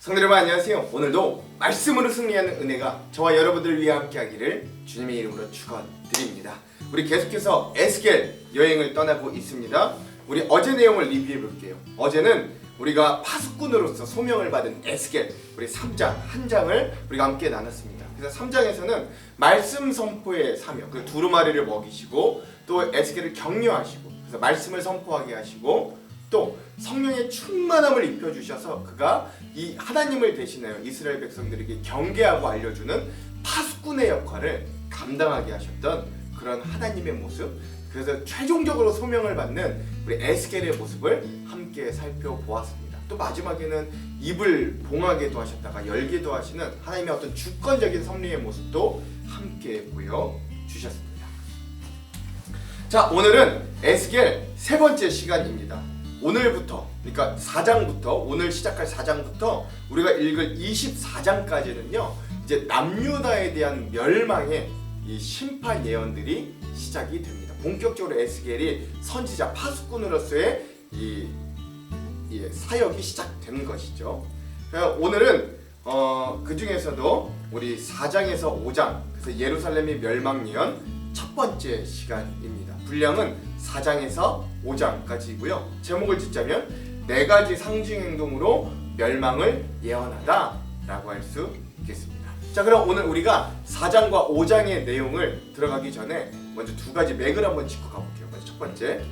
성도 여러분 안녕하세요. 오늘도 말씀으로 승리하는 은혜가 저와 여러분들을 위해 함께하기를 주님의 이름으로 축원드립니다. 우리 계속해서 에스겔 여행을 떠나고 있습니다. 우리 어제 내용을 리뷰해 볼게요. 어제는 우리가 파수꾼으로서 소명을 받은 에스겔 우리 3장 한 장을 우리가 함께 나눴습니다. 그래서 3장에서는 말씀 선포의 사명, 그 두루마리를 먹이시고 또 에스겔을 격려하시고 그래서 말씀을 선포하게 하시고 또 성령의 충만함을 입혀주셔서 그가 이 하나님을 대신하여 이스라엘 백성들에게 경계하고 알려주는 파수꾼의 역할을 감당하게 하셨던 그런 하나님의 모습, 그래서 최종적으로 소명을 받는 우리 에스겔의 모습을 함께 살펴보았습니다. 또 마지막에는 입을 봉하게도 하셨다가 열게도 하시는 하나님의 어떤 주권적인 섭리의 모습도 함께 보여주셨습니다. 자, 오늘은 에스겔 세 번째 시간입니다. 오늘부터, 그러니까 4장부터, 오늘 시작할 4장부터 우리가 읽을 24장까지는요 이제 남유다에 대한 멸망의 이 심판 예언들이 시작이 됩니다. 본격적으로 에스겔이 선지자 파수꾼으로서의 이 사역이 시작되는 것이죠. 오늘은 그 중에서도 우리 4장에서 5장, 그래서 예루살렘의 멸망 예언 첫 번째 시간입니다. 분량은 4장에서 5장까지고요. 제목을 짓자면 네 가지 상징 행동으로 멸망을 예언하다 라고 할 수 있겠습니다. 자, 그럼 오늘 우리가 4장과 5장의 내용을 들어가기 전에 먼저 두 가지 맥을 한번 짚고 가볼게요. 먼저 첫 번째,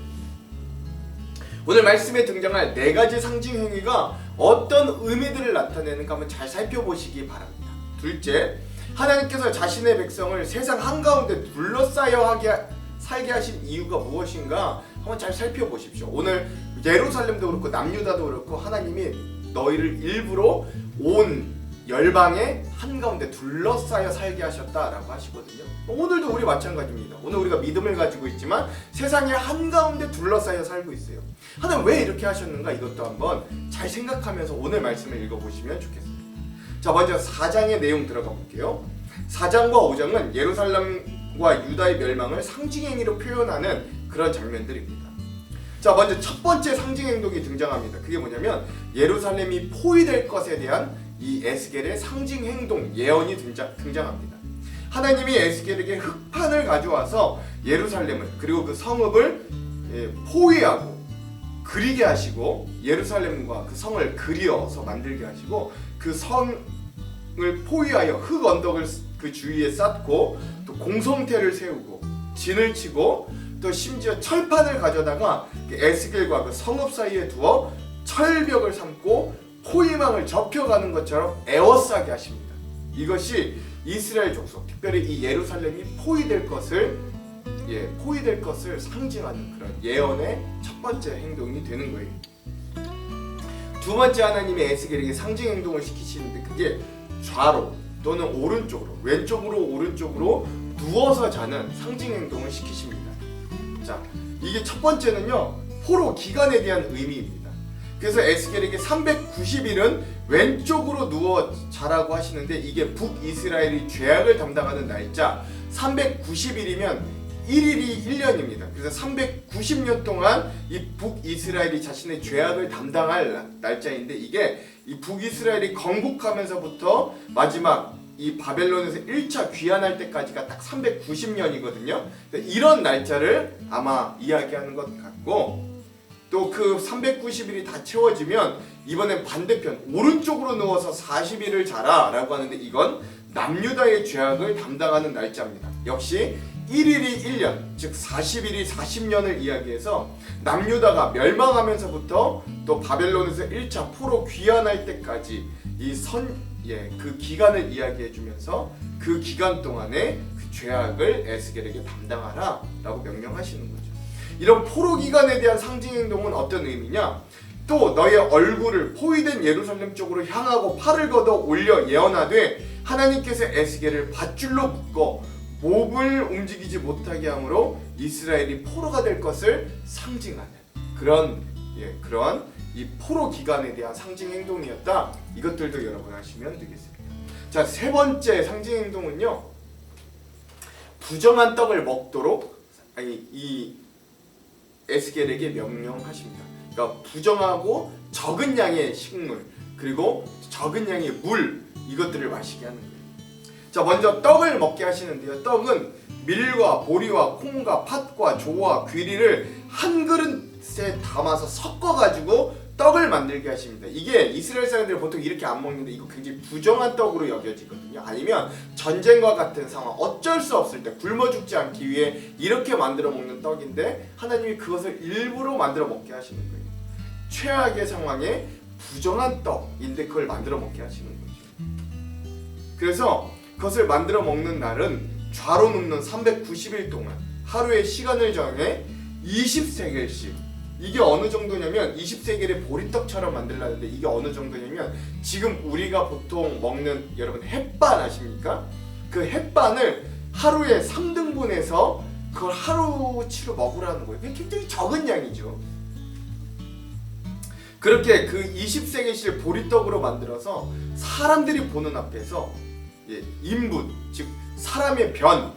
오늘 말씀에 등장할 네 가지 상징 행위가 어떤 의미들을 나타내는가 한번 잘 살펴보시기 바랍니다. 둘째, 하나님께서 자신의 백성을 세상 한가운데 둘러싸여 살게 하신 이유가 무엇인가 한번 잘 살펴보십시오. 오늘 예루살렘도 그렇고 남유다도 그렇고 하나님이 너희를 일부러 온 열방의 한가운데 둘러싸여 살게 하셨다라고 하시거든요. 오늘도 우리 마찬가지입니다. 오늘 우리가 믿음을 가지고 있지만 세상의 한가운데 둘러싸여 살고 있어요. 하나님 왜 이렇게 하셨는가, 이것도 한번 잘 생각하면서 오늘 말씀을 읽어보시면 좋겠습니다. 자, 먼저 4장의 내용 들어가 볼게요. 4장과 5장은 예루살렘과 유다의 멸망을 상징행위로 표현하는 그런 장면들입니다. 자, 먼저 첫 번째 상징행동이 등장합니다. 그게 뭐냐면 예루살렘이 포위될 것에 대한 이 에스겔의 상징행동 예언이 등장합니다. 하나님이 에스겔에게 흙판을 가져와서 예루살렘을 그리고 그 성읍을 포위하고 그리게 하시고 예루살렘과 그 성을 그리어서 만들게 하시고 그 성을 포위하여 흙 언덕을 그 주위에 쌓고 또 공성태를 세우고 진을 치고 또 심지어 철판을 가져다가 에스겔과 그 성읍 사이에 두어 철벽을 삼고 포위망을 접혀가는 것처럼 에워싸게 하십니다. 이것이 이스라엘 족속, 특별히 이 예루살렘이 포위될 것을 상징하는 그런 예언의 첫 번째 행동이 되는 거예요. 두 번째, 하나님이 에스겔에게 상징 행동을 시키시는데 그게 좌로 또는 오른쪽으로, 왼쪽으로 오른쪽으로 누워서 자는 상징 행동을 시키십니다. 자, 이게 첫 번째는요 포로 기간에 대한 의미입니다. 그래서 에스겔에게 390일은 왼쪽으로 누워 자라고 하시는데 이게 북이스라엘이 죄악을 담당하는 날짜, 390일이면 1일이 1년입니다. 그래서 390년 동안 이 북이스라엘이 자신의 죄악을 담당할 날짜인데 이게 이 북이스라엘이 건국하면서부터 마지막 이 바벨론에서 1차 귀환할 때까지가 딱 390년이거든요. 이런 날짜를 아마 이야기하는 것 같고, 또 그 390일이 다 채워지면 이번엔 반대편 오른쪽으로 누워서 40일을 자라 라고 하는데 이건 남유다의 죄악을 담당하는 날짜입니다. 역시 1일이 1년, 즉 40일이 40년을 이야기해서 남유다가 멸망하면서부터 또 바벨론에서 1차 포로 귀환할 때까지 그 기간을 이야기해 주면서 그 기간 동안에 그 죄악을 에스겔에게 담당하라 라고 명령하시는 거죠. 이런 포로 기간에 대한 상징 행동은 어떤 의미냐? 또 너의 얼굴을 포위된 예루살렘 쪽으로 향하고 팔을 걷어 올려 예언하되 하나님께서 에스겔을 밧줄로 묶어 목을 움직이지 못하게 함으로 이스라엘이 포로가 될 것을 상징하는 그런 이 포로 기간에 대한 상징 행동이었다. 이것들도 여러분 하시면 되겠습니다. 자, 세 번째 상징 행동은요 부정한 떡을 먹도록 이 에스겔에게 명령하십니다. 그러니까 부정하고 적은 양의 식물 그리고 적은 양의 물 이것들을 마시게 하는 거예요. 자, 먼저 떡을 먹게 하시는데요. 떡은 밀과 보리와 콩과 팥과 조와 귀리를 한 그릇에 담아서 섞어가지고 떡을 만들게 하십니다. 이게 이스라엘 사람들은 보통 이렇게 안 먹는데 이거 굉장히 부정한 떡으로 여겨지거든요. 아니면 전쟁과 같은 상황, 어쩔 수 없을 때 굶어 죽지 않기 위해 이렇게 만들어 먹는 떡인데 하나님이 그것을 일부러 만들어 먹게 하시는 거예요. 최악의 상황에 부정한 떡인데 그걸 만들어 먹게 하시는 거죠. 그래서 그것을 만들어 먹는 날은 좌로 눕는 390일 동안 하루의 시간을 정해 20세겔씩, 이게 어느 정도냐면 20세겔의 보리떡처럼 만들라는데 이게 어느 정도냐면 지금 우리가 보통 먹는 여러분 햇반 아십니까? 그 햇반을 하루에 3등분해서 그걸 하루치로 먹으라는 거예요. 그게 굉장히 적은 양이죠. 그렇게 그 20세겔씩 보리떡으로 만들어서 사람들이 보는 앞에서 인분, 즉 사람의 변으로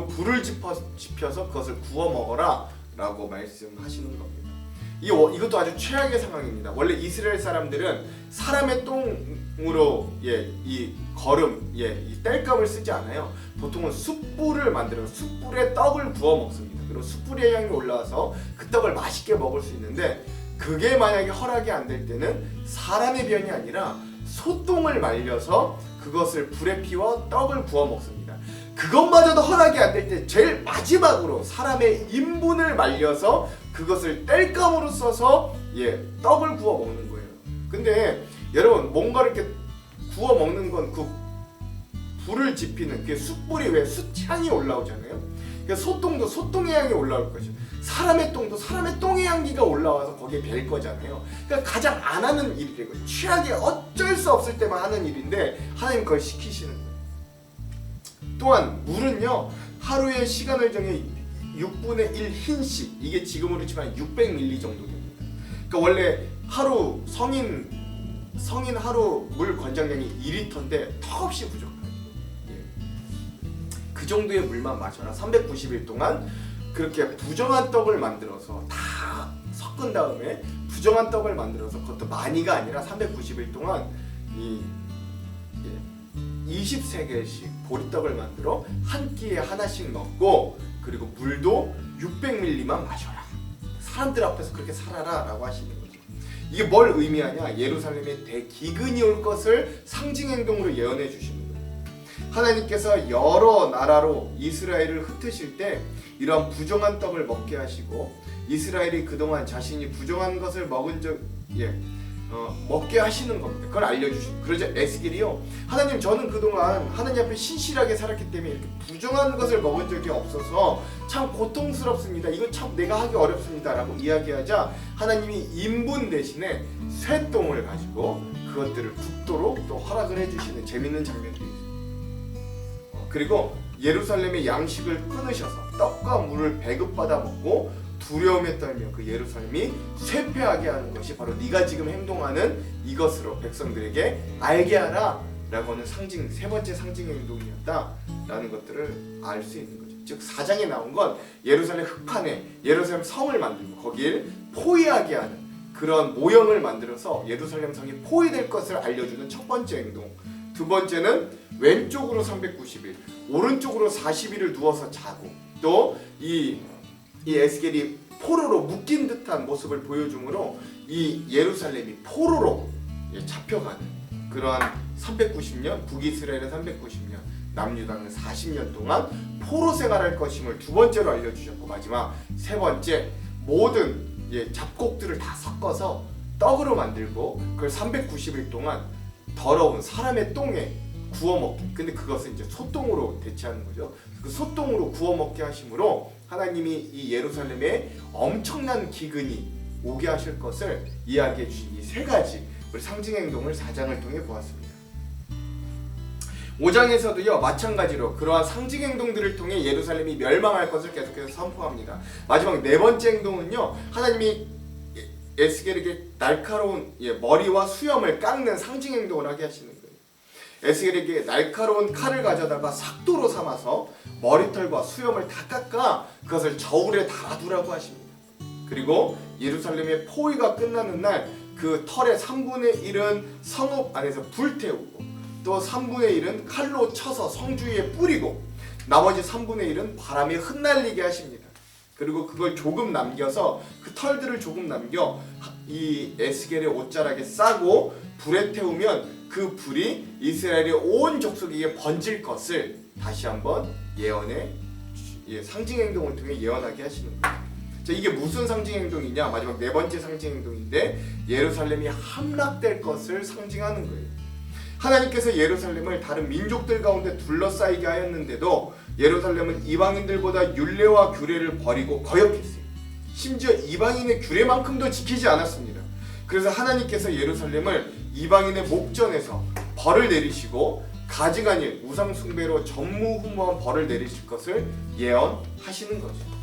불을 지펴서 그것을 구워 먹어라 라고 말씀하시는 겁니다. 이것도 아주 최악의 상황입니다. 원래 이스라엘 사람들은 사람의 똥으로 이 거름, 이 땔감을 쓰지 않아요. 보통은 숯불을 만들어서 숯불에 떡을 구워 먹습니다. 그리고 숯불의 향이 올라와서 그 떡을 맛있게 먹을 수 있는데 그게 만약에 허락이 안 될 때는 사람의 변이 아니라 소똥을 말려서 그것을 불에 피워 떡을 구워 먹습니다. 그것마저도 허락이 안 될 때 제일 마지막으로 사람의 인분을 말려서 그것을 땔감으로 써서 떡을 구워 먹는 거예요. 근데 여러분 뭔가를 이렇게 구워 먹는 건 그 불을 지피는 그 숯불이 왜 숯향이 올라오잖아요. 그러니까 소똥도 소똥의 향이 올라올 거죠. 사람의 똥도 사람의 똥의 향기가 올라와서 거기에 뵐 거잖아요. 그러니까 가장 안 하는 일이고 최악의 어쩔 수 없을 때만 하는 일인데 하나님 그걸 시키시는 거예요. 또한 물은요 하루의 시간을 정해 6분의 1 흰씩, 이게 지금으로 치면 600ml 정도 됩니다. 그러니까 원래 하루 성인 하루 물 권장량이 2리터인데 턱없이 부족해요. 그 정도의 물만 마셔라. 390일 동안 그렇게 부정한 떡을 만들어서 다 섞은 다음에 부정한 떡을 만들어서 그것도 많이가 아니라 390일 동안 20세겔씩 보리떡을 만들어 한 끼에 하나씩 먹고 그리고 물도 600ml만 마셔라. 사람들 앞에서 그렇게 살아라 라고 하시는 거죠. 이게 뭘 의미하냐? 예루살렘에 대기근이 올 것을 상징 행동으로 예언해 주시는 거예요. 하나님께서 여러 나라로 이스라엘을 흩으실 때 이러한 부정한 떡을 먹게 하시고 이스라엘이 그동안 자신이 부정한 것을 먹게 하시는 겁니다. 그걸 알려주시는. 그러자 에스겔이요, 하나님 저는 그동안 하나님 앞에 신실하게 살았기 때문에 이렇게 부정한 것을 먹은 적이 없어서 참 고통스럽습니다. 이거 참 내가 하기 어렵습니다 라고 이야기하자 하나님이 인분 대신에 쇠똥을 가지고 그것들을 굽도록 또 허락을 해주시는 재밌는 장면들이 있어요. 그리고 예루살렘의 양식을 끊으셔서 떡과 물을 배급받아 먹고 두려움에 떨며 그 예루살렘이 쇠폐하게 하는 것이 바로 네가 지금 행동하는 이것으로 백성들에게 알게 하라 라고 하는 상징, 세 번째 상징 행동이었다 라는 것들을 알 수 있는 거죠. 즉 4장에 나온 건 예루살렘 흑판에 예루살렘 성을 만들고 거기를 포위하게 하는 그런 모형을 만들어서 예루살렘 성이 포위될 것을 알려주는 첫 번째 행동. 두 번째는 왼쪽으로 390일, 오른쪽으로 40일을 누워서 자고 또 이 에스겔이 포로로 묶인 듯한 모습을 보여주므로 이 예루살렘이 포로로 잡혀가는 그러한 390년, 북이스라엘은 390년, 남유다는 40년 동안 포로 생활할 것임을 두 번째로 알려주셨고, 마지막 세 번째, 모든 잡곡들을 다 섞어서 떡으로 만들고 그걸 390일 동안 더러운 사람의 똥에 구워 먹기. 근데 그것은 이제 소똥으로 대체하는 거죠. 그 소똥으로 구워 먹게 하심으로 하나님이 이 예루살렘에 엄청난 기근이 오게 하실 것을 이야기해 주신 이 세 가지 우리 상징 행동을 4장을 통해 보았습니다. 5장에서도요 마찬가지로 그러한 상징 행동들을 통해 예루살렘이 멸망할 것을 계속해서 선포합니다. 마지막 네 번째 행동은요, 하나님이 에스겔에게 날카로운 머리와 수염을 깎는 상징 행동을 하게 하시는 거예요. 에스겔에게 날카로운 칼을 가져다가 삭도로 삼아서 머리털과 수염을 다 깎아 그것을 저울에 달아두라고 하십니다. 그리고 예루살렘의 포위가 끝나는 날 그 털의 3분의 1은 성읍 안에서 불태우고 또 3분의 1은 칼로 쳐서 성주위에 뿌리고 나머지 3분의 1은 바람에 흩날리게 하십니다. 그리고 그걸 조금 남겨서 그 털들을 조금 남겨 이 에스겔의 옷자락에 싸고 불에 태우면 그 불이 이스라엘의 온 족속에게 번질 것을 다시 한번 상징 행동을 통해 예언하게 하시는 거예요. 자, 이게 무슨 상징 행동이냐? 마지막 네 번째 상징 행동인데 예루살렘이 함락될 것을 상징하는 거예요. 하나님께서 예루살렘을 다른 민족들 가운데 둘러싸이게 하였는데도 예루살렘은 이방인들보다 율례와 규례를 버리고 거역했어요. 심지어 이방인의 규례만큼도 지키지 않았습니다. 그래서 하나님께서 예루살렘을 이방인의 목전에서 벌을 내리시고 가증한 일, 우상 숭배로 전무후무한 벌을 내리실 것을 예언하시는 거죠.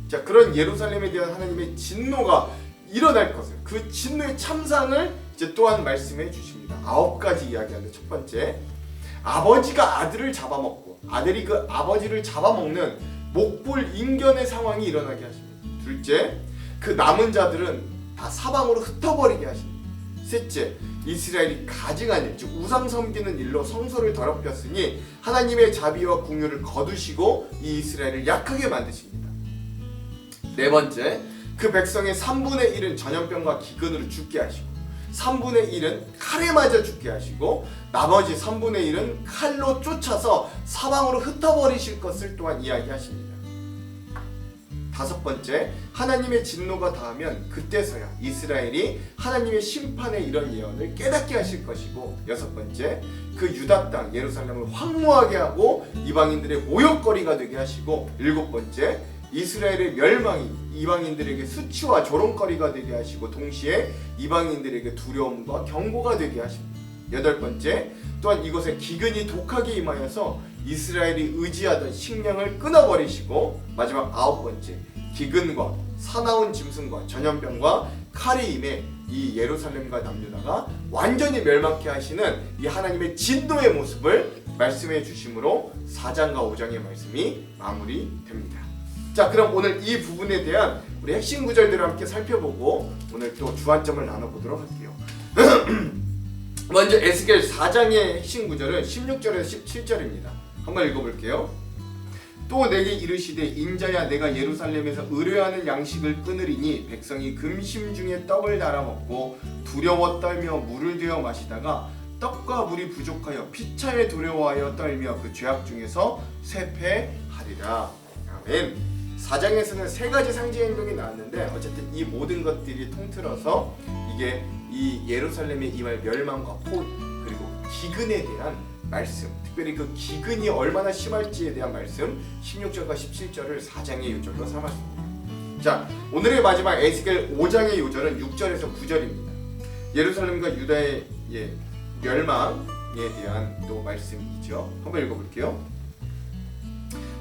자, 그런 예루살렘에 대한 하나님의 진노가 일어날 것을, 그 진노의 참상을 이제 또한 말씀해 주십니다. 9가지 이야기하는데, 첫 번째, 아버지가 아들을 잡아먹고 아들이 그 아버지를 잡아먹는 목불 인견의 상황이 일어나게 하십니다. 둘째, 그 남은 자들은 다 사방으로 흩어버리게 하십니다. 셋째, 이스라엘이 가증한 일, 즉 우상 섬기는 일로 성소를 더럽혔으니 하나님의 자비와 공의를 거두시고 이 이스라엘을 약하게 만드십니다. 네 번째, 그 백성의 3분의 1은 전염병과 기근으로 죽게 하시고 3분의 1은 칼에 맞아 죽게 하시고 나머지 3분의 1은 칼로 쫓아서 사방으로 흩어버리실 것을 또한 이야기하십니다. 다섯 번째, 하나님의 진노가 닿으면 그때서야 이스라엘이 하나님의 심판의 이런 예언을 깨닫게 하실 것이고, 여섯 번째, 그 유다 땅 예루살렘을 황무하게 하고 이방인들의 모욕거리가 되게 하시고, 일곱 번째, 이스라엘의 멸망이 이방인들에게 수치와 조롱거리가 되게 하시고 동시에 이방인들에게 두려움과 경고가 되게 하십니다. 여덟 번째, 또한 이곳에 기근이 독하게 임하여서 이스라엘이 의지하던 식량을 끊어버리시고, 마지막 아홉 번째, 기근과 사나운 짐승과 전염병과 칼이 임해 이 예루살렘과 남유다가 완전히 멸망케 하시는 이 하나님의 진노의 모습을 말씀해 주심으로 4장과 5장의 말씀이 마무리됩니다. 자, 그럼 오늘 이 부분에 대한 우리 핵심 구절들을 함께 살펴보고 오늘 또 주안점을 나눠보도록 할게요. 먼저 에스겔 4장의 핵심 구절은 16절에서 17절입니다. 한번 읽어볼게요. 또 내게 이르시되 인자야, 내가 예루살렘에서 의뢰하는 양식을 끊으리니 백성이 금심 중에 떡을 달아 먹고 두려워 떨며 물을 되어 마시다가 떡과 물이 부족하여 피차에 두려워하여 떨며 그 죄악 중에서 쇠패하리라. 아멘. 4장에서는 세 가지 상징 행동이 나왔는데 어쨌든 이 모든 것들이 통틀어서 이게 이 예루살렘의 이말 멸망과 포위 그리고 기근에 대한 말씀, 특별히 그 기근이 얼마나 심할지에 대한 말씀 16절과 17절을 4장의 요절로 삼았습니다. 자, 오늘의 마지막 에스겔 5장의 요절은 6절에서 9절입니다. 예루살렘과 유다의 멸망에 대한 또 말씀이죠. 한번 읽어볼게요.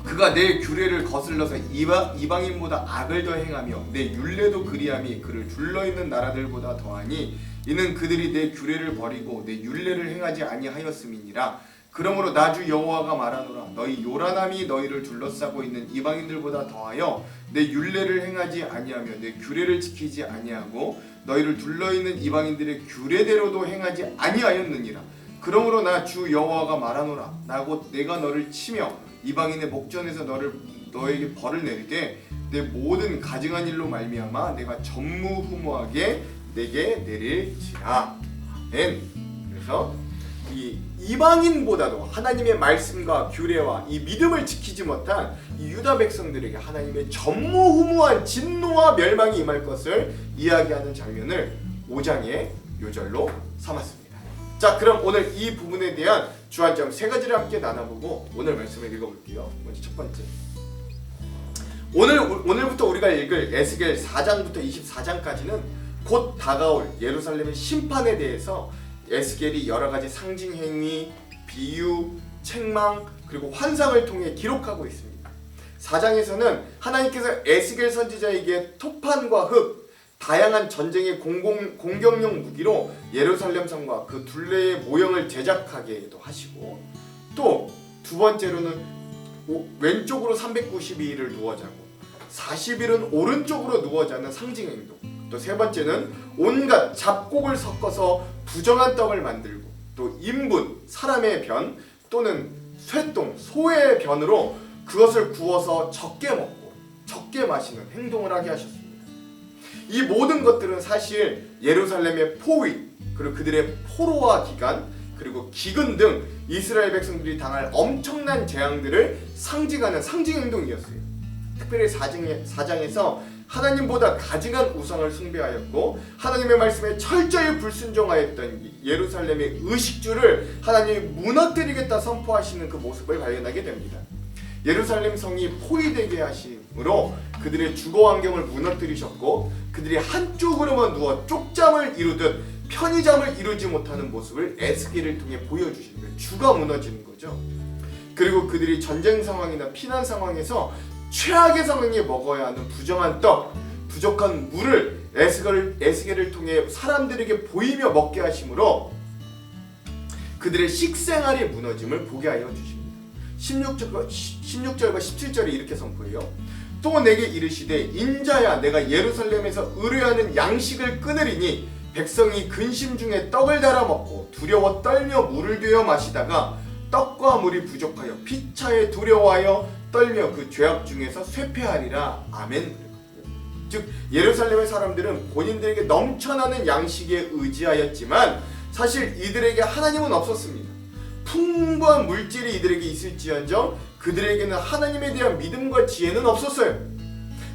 그가 내 규례를 거슬러서 이방인보다 악을 더 행하며 내 율례도 그리함이 그를 둘러있는 나라들보다 더하니 이는 그들이 내 규례를 버리고 내 율례를 행하지 아니하였음이니라. 그러므로 나 주 여호와가 말하노라. 너희 요란함이 너희를 둘러싸고 있는 이방인들보다 더하여 내 율례를 행하지 아니하며 내 규례를 지키지 아니하고 너희를 둘러있는 이방인들의 규례대로도 행하지 아니하였느니라. 그러므로 나 주 여호와가 말하노라. 나 곧 내가 너를 치며 이방인의 목전에서 너에게 벌을 내리되 내 모든 가증한 일로 말미암아 내가 전무후무하게 내게 내릴지라. 아멘. 그래서 이 이방인보다도 하나님의 말씀과 규례와 이 믿음을 지키지 못한 이 유다 백성들에게 하나님의 전무후무한 진노와 멸망이 임할 것을 이야기하는 장면을 5장의 요절로 삼았습니다. 자, 그럼 오늘 이 부분에 대한 주안점 세 가지를 함께 나눠보고 오늘 말씀을 읽어볼게요. 먼저 첫 번째, 오늘부터 우리가 읽을 에스겔 4장부터 24장까지는 곧 다가올 예루살렘의 심판에 대해서 에스겔이 여러 가지 상징 행위, 비유, 책망 그리고 환상을 통해 기록하고 있습니다. 4장에서는 하나님께서 에스겔 선지자에게 토판과 흙, 다양한 전쟁의 공격용 무기로 예루살렘 성과 그 둘레의 모형을 제작하게도 하시고, 또 두 번째로는 왼쪽으로 392일을 두어 자고 40일은 오른쪽으로 누워 자는 상징 행동. 또 세 번째는 온갖 잡곡을 섞어서 부정한 떡을 만들고, 또 인분, 사람의 변 또는 쇠똥, 소의 변으로 그것을 구워서 적게 먹고 적게 마시는 행동을 하게 하셨습니다. 이 모든 것들은 사실 예루살렘의 포위, 그리고 그들의 포로화 기간, 그리고 기근 등 이스라엘 백성들이 당할 엄청난 재앙들을 상징하는 상징 행동이었어요. 특별히 4장에서 하나님보다 가증한 우상을 숭배하였고 하나님의 말씀에 철저히 불순종하였던 예루살렘의 의식주를 하나님이 무너뜨리겠다 선포하시는 그 모습을 발견하게 됩니다. 예루살렘 성이 포위되게 하심으로 그들의 주거 환경을 무너뜨리셨고, 그들이 한쪽으로만 누워 쪽잠을 이루듯 편의잠을 이루지 못하는 모습을 에스겔을 통해 보여주시는 거예요. 주가 무너지는 거죠. 그리고 그들이 전쟁 상황이나 피난 상황에서 최악의 상황에 먹어야 하는 부정한 떡, 부족한 물을 에스겔을 통해 사람들에게 보이며 먹게 하심으로 그들의 식생활이 무너짐을 보게 하여 주십니다. 16절과 17절에 이렇게 선포해요. 또 내게 이르시되 인자야, 내가 예루살렘에서 의뢰하는 양식을 끊으리니 백성이 근심 중에 떡을 달아 먹고 두려워 떨며 물을 되어 마시다가 떡과 물이 부족하여 피차에 두려워하여 떨며 그 죄악 중에서 쇠퇴하리라. 아멘. 즉 예루살렘의 사람들은 본인들에게 넘쳐나는 양식에 의지하였지만 사실 이들에게 하나님은 없었습니다. 풍부한 물질이 이들에게 있을지언정 그들에게는 하나님에 대한 믿음과 지혜는 없었어요.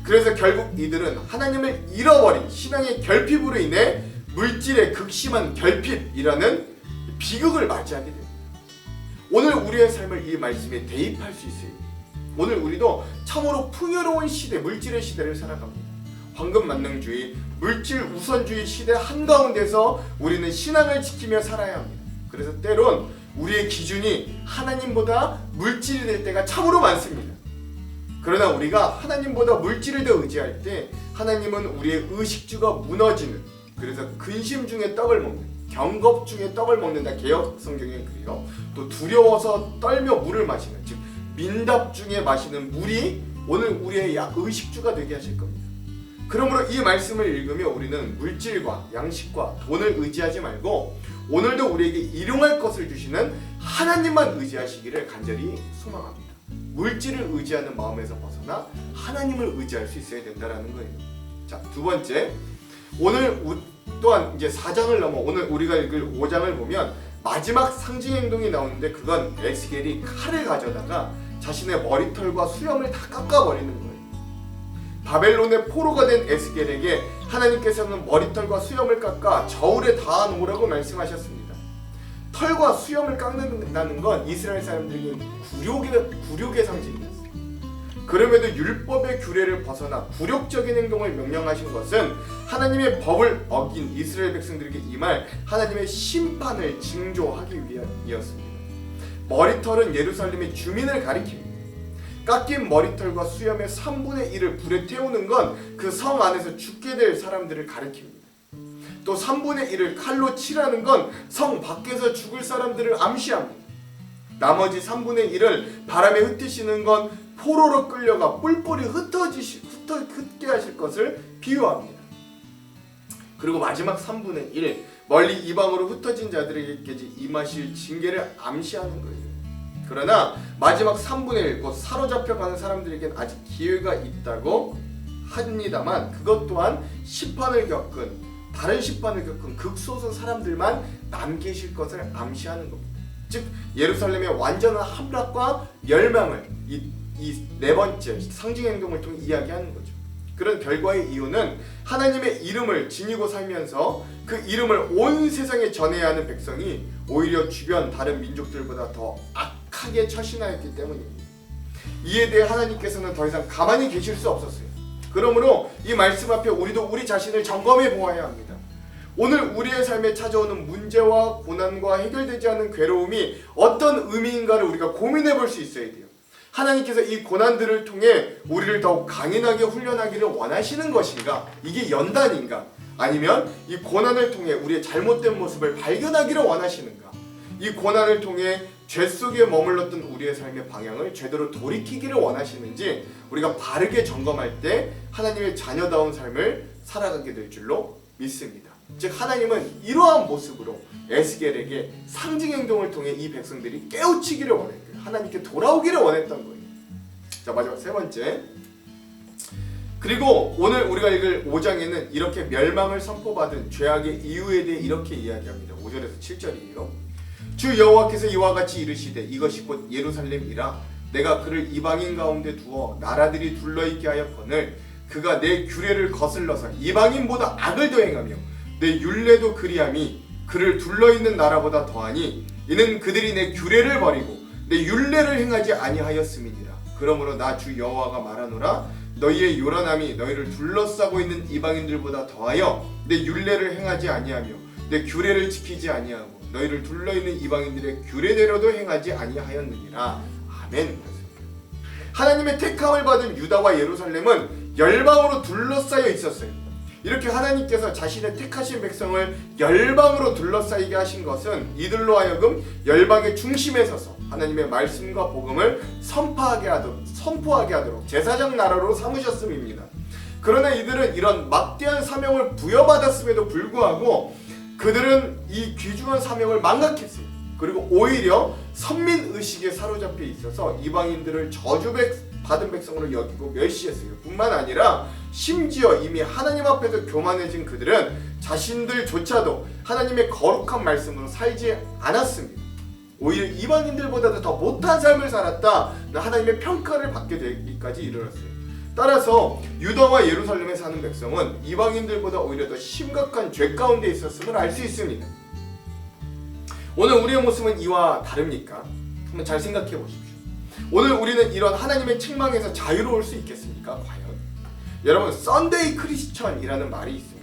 그래서 결국 이들은 하나님을 잃어버린 신앙의 결핍으로 인해 물질의 극심한 결핍이라는 비극을 맞이하게 됩니다. 오늘 우리의 삶을 이 말씀에 대입할 수 있어요. 오늘 우리도 참으로 풍요로운 시대, 물질의 시대를 살아갑니다. 황금만능주의, 물질 우선주의 시대 한가운데서 우리는 신앙을 지키며 살아야 합니다. 그래서 때론 우리의 기준이 하나님보다 물질이 될 때가 참으로 많습니다. 그러나 우리가 하나님보다 물질을 더 의지할 때 하나님은 우리의 의식주가 무너지는, 그래서 근심 중에 떡을 먹는, 경겁 중에 떡을 먹는다, 개역 성경에 그래요. 또 두려워서 떨며 물을 마시는, 즉 민답 중에 마시는 물이 오늘 우리의 의식주가 되게 하실 겁니다. 그러므로 이 말씀을 읽으며 우리는 물질과 양식과 돈을 의지하지 말고 오늘도 우리에게 일용할 것을 주시는 하나님만 의지하시기를 간절히 소망합니다. 물질을 의지하는 마음에서 벗어나 하나님을 의지할 수 있어야 된다는 거예요. 자, 두 번째, 오늘 또한 이제 4장을 넘어 오늘 우리가 읽을 5장을 보면 마지막 상징 행동이 나오는데, 그건 에스겔이 칼을 가져다가 자신의 머리털과 수염을 다 깎아버리는 거예요. 바벨론의 포로가 된 에스겔에게 하나님께서는 머리털과 수염을 깎아 저울에 닿아 놓으라고 말씀하셨습니다. 털과 수염을 깎는다는 건 이스라엘 사람들에게 굴욕의 상징이었어요. 그럼에도 율법의 규례를 벗어나 굴욕적인 행동을 명령하신 것은 하나님의 법을 어긴 이스라엘 백성들에게 임할 하나님의 심판을 징조하기 위함이었습니다. 머리털은 예루살렘의 주민을 가리킵니다. 깎인 머리털과 수염의 3분의 1을 불에 태우는 건 그 성 안에서 죽게 될 사람들을 가리킵니다. 또 3분의 1을 칼로 칠하는 건 성 밖에서 죽을 사람들을 암시합니다. 나머지 3분의 1을 바람에 흩으시는 건 포로로 끌려가 뿔뿔이 흩게 하실 것을 비유합니다. 그리고 마지막 3분의 1, 멀리 이방으로 흩어진 자들에게까지 임하실 징계를 암시하는 거예요. 그러나 마지막 3분의 1, 곧 사로잡혀가는 사람들에게는 아직 기회가 있다고 합니다만, 그것 또한 다른 심판을 겪은 극소수 사람들만 남기실 것을 암시하는 겁니다. 즉 예루살렘의 완전한 함락과 멸망을 이 네 번째 상징 행동을 통해 이야기하는 거죠. 그런 결과의 이유는 하나님의 이름을 지니고 살면서 그 이름을 온 세상에 전해야 하는 백성이 오히려 주변 다른 민족들보다 더 악하게 처신하였기 때문입니다. 이에 대해 하나님께서는 더 이상 가만히 계실 수 없었어요. 그러므로 이 말씀 앞에 우리도 우리 자신을 점검해 보아야 합니다. 오늘 우리의 삶에 찾아오는 문제와 고난과 해결되지 않은 괴로움이 어떤 의미인가를 우리가 고민해 볼 수 있어야 돼요. 하나님께서 이 고난들을 통해 우리를 더욱 강인하게 훈련하기를 원하시는 것인가? 이게 연단인가? 아니면 이 고난을 통해 우리의 잘못된 모습을 발견하기를 원하시는가? 이 고난을 통해 죄 속에 머물렀던 우리의 삶의 방향을 제대로 돌이키기를 원하시는지 우리가 바르게 점검할 때 하나님의 자녀다운 삶을 살아가게 될 줄로 믿습니다. 즉 하나님은 이러한 모습으로 에스겔에게 상징 행동을 통해 이 백성들이 깨우치기를 원했대요. 하나님께 돌아오기를 원했던 거예요. 자, 마지막 세 번째. 그리고 오늘 우리가 읽을 5장에는 이렇게 멸망을 선포받은 죄악의 이유에 대해 이렇게 이야기합니다. 5절에서 7절이에요. 주 여호와께서 이와 같이 이르시되 이것이 곧 예루살렘이라 내가 그를 이방인 가운데 두어 나라들이 둘러있게 하였거늘 그가 내 규례를 거슬러서 이방인보다 악을 더 행하며 내 율례도 그리함이 그를 둘러있는 나라보다 더하니 이는 그들이 내 규례를 버리고 내 율례를 행하지 아니하였음이니라. 그러므로 나 주 여호와가 말하노라 너희의 요란함이 너희를 둘러싸고 있는 이방인들보다 더하여 내 율례를 행하지 아니하며 내 규례를 지키지 아니하고 너희를 둘러있는 이방인들의 규례대로도 행하지 아니하였느니라. 아멘. 하나님의 택함을 받은 유다와 예루살렘은 열방으로 둘러싸여 있었어요. 이렇게 하나님께서 자신의 택하신 백성을 열방으로 둘러싸이게 하신 것은 이들로 하여금 열방의 중심에 서서 하나님의 말씀과 복음을 선포하게 하도록 제사장 나라로 삼으셨음입니다. 그러나 이들은 이런 막대한 사명을 부여받았음에도 불구하고 그들은 이 귀중한 사명을 망각했어요. 그리고 오히려 선민의식에 사로잡혀 있어서 이방인들을 저주받은 백성으로 여기고 멸시했어요. 뿐만 아니라 심지어 이미 하나님 앞에서 교만해진 그들은 자신들조차도 하나님의 거룩한 말씀으로 살지 않았습니다. 오히려 이방인들보다도 더 못한 삶을 살았다, 하나님의 평가를 받게 되기까지 이르렀어요. 따라서 유다와 예루살렘에 사는 백성은 이방인들보다 오히려 더 심각한 죄 가운데 있었음을 알 수 있습니다. 오늘 우리의 모습은 이와 다릅니까? 한번 잘 생각해 보십시오. 오늘 우리는 이런 하나님의 책망에서 자유로울 수 있겠습니까? 과연? 여러분, 썬데이 크리스천이라는 말이 있습니다.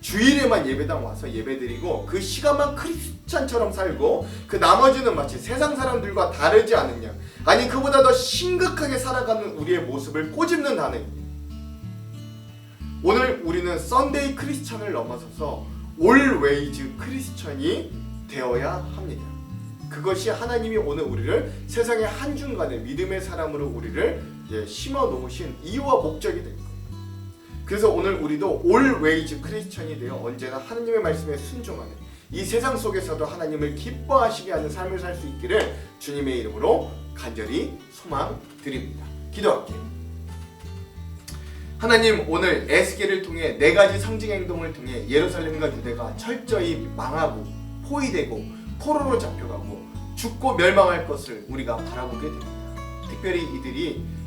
주일에만 예배당 와서 예배드리고 그 시간만 크리스찬처럼 살고 그 나머지는 마치 세상 사람들과 다르지 않은 양, 아니 그보다 더 심각하게 살아가는 우리의 모습을 꼬집는 단어입니다. 오늘 우리는 썬데이 크리스천을 넘어서서 올웨이즈 크리스천이 되어야 합니다. 그것이 하나님이 오늘 우리를 세상의 한중간에 믿음의 사람으로 우리를 심어 놓으신 이유와 목적이 될 거예요. 그래서 오늘 우리도 올웨이즈 크리스천이 되어 언제나 하나님의 말씀에 순종하는, 이 세상 속에서도 하나님을 기뻐하시게 하는 삶을 살 수 있기를 주님의 이름으로 간절히 소망드립니다. 기도할게요. 하나님, 오늘 에스겔을 통해 네 가지 상징 행동을 통해 예루살렘과 유대가 철저히 망하고 포위되고 포로로 잡혀가고 죽고 멸망할 것을 우리가 바라보게 됩니다. 특별히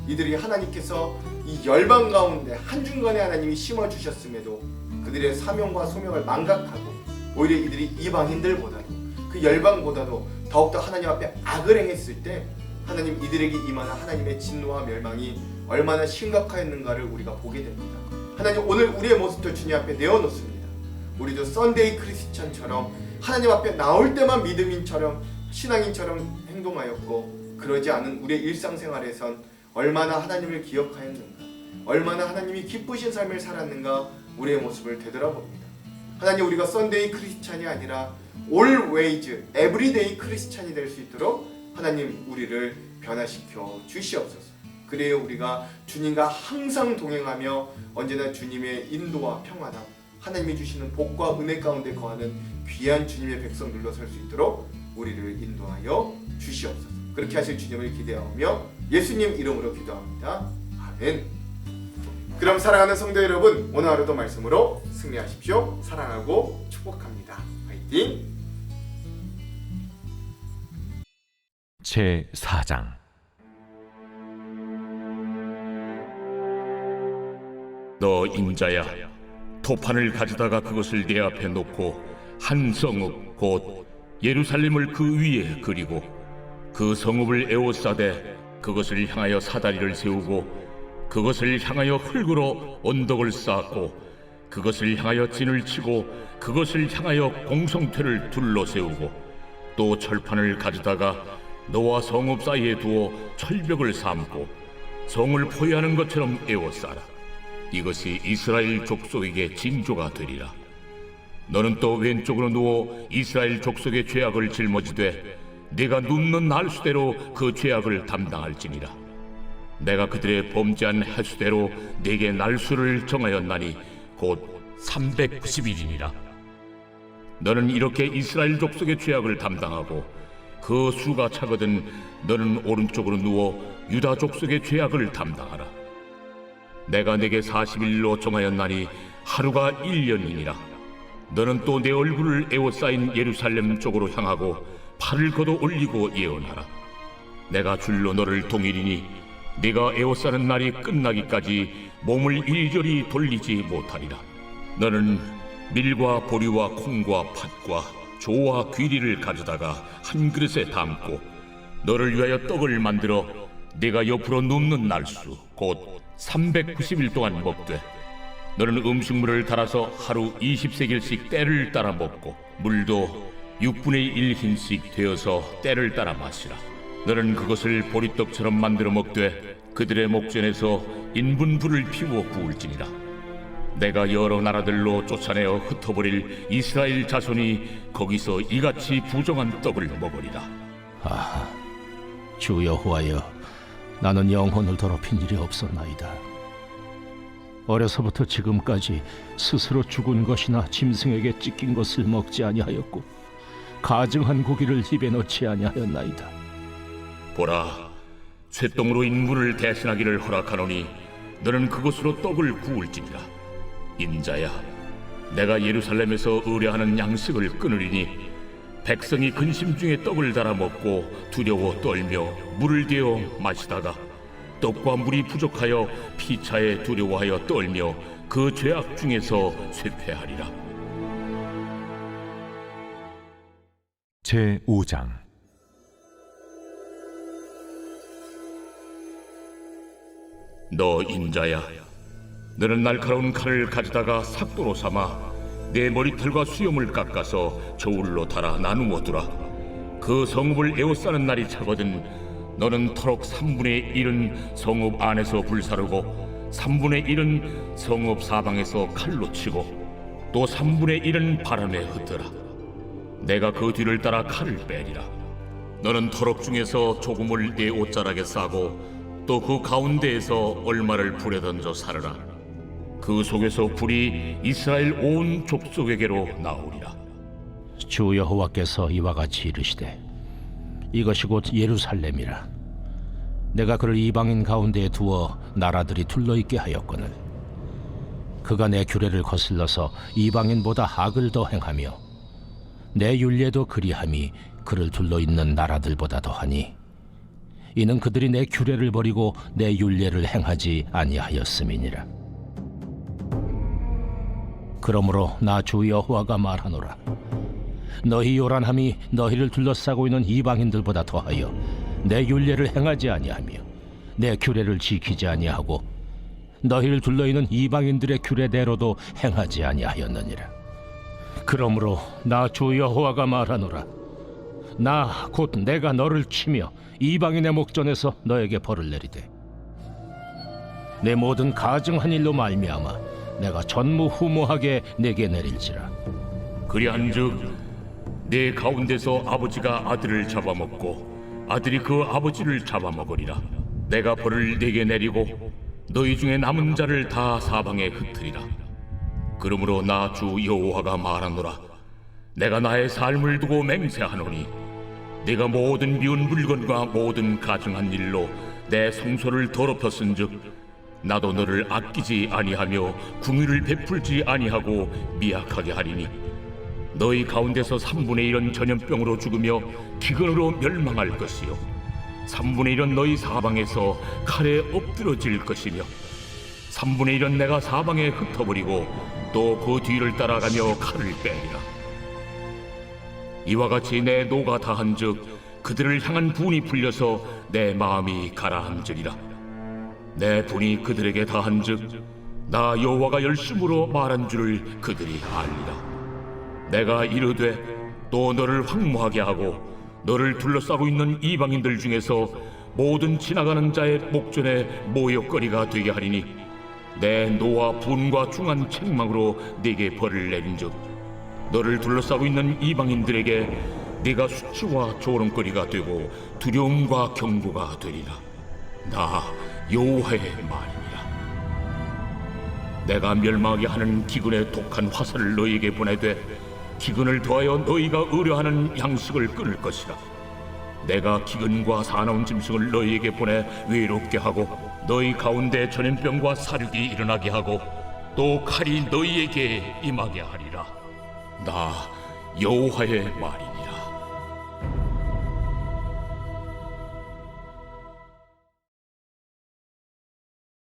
이들이 하나님께서 이 열방 가운데 한중간에 하나님이 심어주셨음에도 그들의 사명과 소명을 망각하고 오히려 이들이 이방인들보다도 그 열방보다도 더욱더 하나님 앞에 악을 행했을 때 하나님, 이들에게 임하는 하나님의 진노와 멸망이 얼마나 심각하였는가를 우리가 보게 됩니다. 하나님, 오늘 우리의 모습도 주님 앞에 내어놓습니다. 우리도 썬데이 크리스천처럼 하나님 앞에 나올 때만 믿음인처럼 신앙인처럼 행동하였고, 그러지 않은 우리의 일상생활에선 얼마나 하나님을 기억하였는가, 얼마나 하나님이 기쁘신 삶을 살았는가 우리의 모습을 되돌아봅니다. 하나님, 우리가 썬데이 크리스찬이 아니라 always, everyday 크리스찬이 될 수 있도록 하나님 우리를 변화시켜 주시옵소서. 그래야 우리가 주님과 항상 동행하며 언제나 주님의 인도와 평안함, 하나님이 주시는 복과 은혜 가운데 거하는 귀한 주님의 백성들로 설 수 있도록 우리를 인도하여 주시옵소서. 그렇게 하실 주님을 기대하며 예수님 이름으로 기도합니다. 아멘. 그럼 사랑하는 성도 여러분, 오늘 하루도 말씀으로 승리하십시오. 사랑하고 축복합니다. 화이팅! 제4장 너 인자야, 도판을 가져다가 그것을 내 앞에 놓고 한 성읍 곧 예루살렘을 그 위에 그리고 그 성읍을 에워싸되 그것을 향하여 사다리를 세우고 그것을 향하여 흙으로 언덕을 쌓고 그것을 향하여 진을 치고 그것을 향하여 공성퇴를 둘러 세우고 또 철판을 가져다가 너와 성읍 사이에 두어 철벽을 삼고 성을 포위하는 것처럼 에워싸라. 이것이 이스라엘 족속에게 징조가 되리라. 너는 또 왼쪽으로 누워 이스라엘 족속의 죄악을 짊어지되 네가 눕는 날수대로 그 죄악을 담당할지니라. 내가 그들의 범죄한 횟수대로 네게 날수를 정하였나니 곧 390일이니라. 너는 이렇게 이스라엘 족속의 죄악을 담당하고 그 수가 차거든 너는 오른쪽으로 누워 유다 족속의 죄악을 담당하라. 내가 네게 40일로 정하였나니 하루가 1년이니라. 너는 또 내 얼굴을 에워싸인 예루살렘 쪽으로 향하고 팔을 걷어 올리고 예언하라. 내가 줄로 너를 동일이니 네가 에워싸는 날이 끝나기까지 몸을 이리저리 돌리지 못하리라. 너는 밀과 보리와 콩과 팥과 조와 귀리를 가져다가 한 그릇에 담고 너를 위하여 떡을 만들어 네가 옆으로 눕는 날수 곧 390일 동안 먹되 너는 음식물을 달아서 하루 20세겔씩 때를 따라 먹고 물도 6분의 1 흰씩 되어서 때를 따라 마시라. 너는 그것을 보리떡처럼 만들어 먹되 그들의 목전에서 인분불을 피워 구울지니라. 내가 여러 나라들로 쫓아내어 흩어버릴 이스라엘 자손이 거기서 이같이 부정한 떡을 먹으리라. 아, 주 여호와여, 나는 영혼을 더럽힌 일이 없었나이다. 어려서부터 지금까지 스스로 죽은 것이나 짐승에게 찢긴 것을 먹지 아니하였고 가증한 고기를 입에 넣지 아니하였나이다. 보라, 쇠똥으로 인물을 대신하기를 허락하노니 너는 그것으로 떡을 구울지니라. 인자야, 내가 예루살렘에서 의뢰하는 양식을 끊으리니 백성이 근심 중에 떡을 달아 먹고 두려워 떨며 물을 대어 마시다가 떡과 물이 부족하여 피차에 두려워하여 떨며 그 죄악 중에서 쇠퇴하리라. 제5장 너 인자야, 너는 날카로운 칼을 가져다가 삭도로 삼아 내 머리털과 수염을 깎아서 저울로 달아 나누어 두라. 그 성읍을 에워싸는 날이 차거든 너는 터럭 3분의 1은 성읍 안에서 불사르고 3분의 1은 성읍 사방에서 칼로 치고 또 3분의 1은 바람에 흩어라. 내가 그 뒤를 따라 칼을 빼리라. 너는 터럭 중에서 조금을 내 옷자락에 싸고 또 그 가운데에서 얼마를 불에 던져 사르라. 그 속에서 불이 이스라엘 온 족속에게로 나오리라. 주 여호와께서 이와 같이 이르시되 이것이 곧 예루살렘이라. 내가 그를 이방인 가운데에 두어 나라들이 둘러있게 하였거늘 그가 내 규례를 거슬러서 이방인보다 악을 더 행하며 내 율례도 그리함이 그를 둘러있는 나라들보다 더하니 이는 그들이 내 규례를 버리고 내 율례를 행하지 아니하였음이니라. 그러므로 나 주 여호와가 말하노라. 너희 요란함이 너희를 둘러싸고 있는 이방인들보다 더하여 내 율례를 행하지 아니하며 내 규례를 지키지 아니하고 너희를 둘러있는 이방인들의 규례대로도 행하지 아니하였느니라. 그러므로 나 주 여호와가 말하노라. 나 곧 내가 너를 치며 이방인의 목전에서 너에게 벌을 내리되 내 모든 가증한 일로 말미암아 내가 전무후무하게 내게 내릴지라. 그리한즉 내 가운데서 아버지가 아들을 잡아먹고 아들이 그 아버지를 잡아먹으리라. 내가 벌을 네게 내리고 너희 중에 남은 자를 다 사방에 흩으리라. 그러므로 나 주 여호와가 말하노라. 내가 나의 삶을 두고 맹세하노니 네가 모든 미운 물건과 모든 가증한 일로 내 성소를 더럽혔은즉 나도 너를 아끼지 아니하며 궁유를 베풀지 아니하고 미약하게 하리니 너희 가운데서 3분의 1은 전염병으로 죽으며 기근으로 멸망할 것이요 3분의 1은 너희 사방에서 칼에 엎드러질 것이며 3분의 1은 내가 사방에 흩어버리고 또 그 뒤를 따라가며 칼을 빼리라. 이와 같이 내 노가 다한즉 그들을 향한 분이 풀려서 내 마음이 가라앉으리라. 내 분이 그들에게 다한즉 나 여호와가 열심으로 말한 줄을 그들이 알리라. 내가 이르되 또 너를 황무하게 하고 너를 둘러싸고 있는 이방인들 중에서 모든 지나가는 자의 목전에 모욕거리가 되게 하리니 내 노와 분과 중한 책망으로 네게 벌을 내린즉 너를 둘러싸고 있는 이방인들에게 네가 수치와 조롱거리가 되고 두려움과 경고가 되리라. 나 여호와의 말이니라. 내가 멸망하게 하는 기근의 독한 화살을 너희에게 보내되 기근을 더하여 너희가 의뢰하는 양식을 끊을 것이라. 내가 기근과 사나운 짐승을 너희에게 보내 외롭게 하고 너희 가운데 전염병과 사륙이 일어나게 하고 또 칼이 너희에게 임하게 하리라. 나 여호와의 말이야.